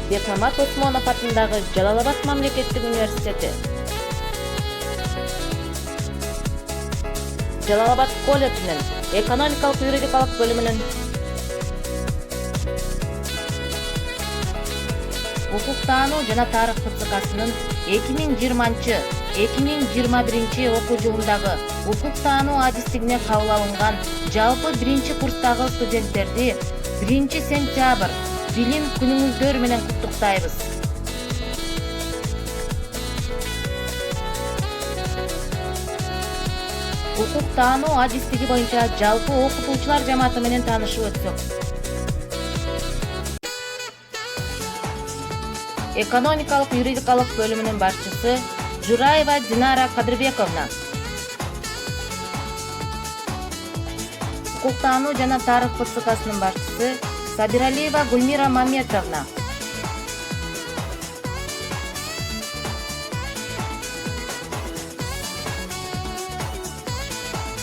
Бекмамат Осмонов атындагы ЖАЛАЛ-АБАД мамлекеттик университети, ЖАЛАЛ-АБАД колледжинин экономикалык юридикалык бөлүмүнүн укуктаануу жана тарых ФЦКсынын 2020-2021 окуу жылындагы укуктаануу адистигине кабыл алынган жалпы 1-курстагы студенттерди 1-сентябрь билим күнүңүздөр менен куттуктайбыз. Укуктаануу адистиги боюнча жалпы окутуучулар жамааты менен таанышып өтсөк. Экономикалык юридикалык бөлүмүнүн башчысы Жураева Динара Кадырбековна, укуктаануу жана тарых ФЦКсынын башчысы Сабиралиева Гульмира Маметовна,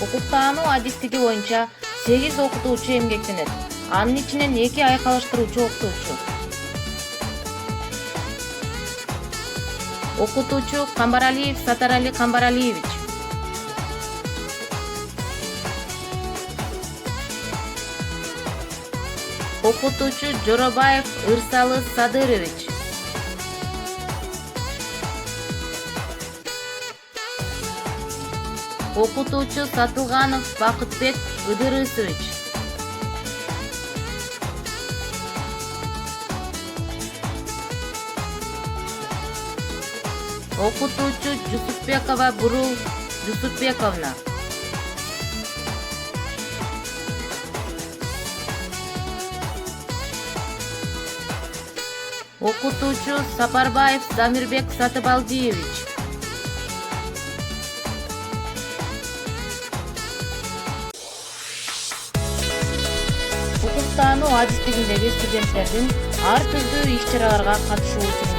укуктаануу адистиги боюнча 8 окутуучу эмгектенет. Анын ичинен 2 айкалыштыруучу окутуучу. Окутуучу Камбаралиев Сатарали Камбаралиевич, окутуучу Жоробаев Ырсалы Садырович, окутуучу Сатылганов Бакытбек Ыдырысович, окутуучу Жусупбекова Бурул Жусупбековна, окутуучу Сапарбаев Замирбек Сатыбалдиевич, укуктаануу адистигиндеги студенттердин ар түрдүү иш-чараларга катышуу үчүн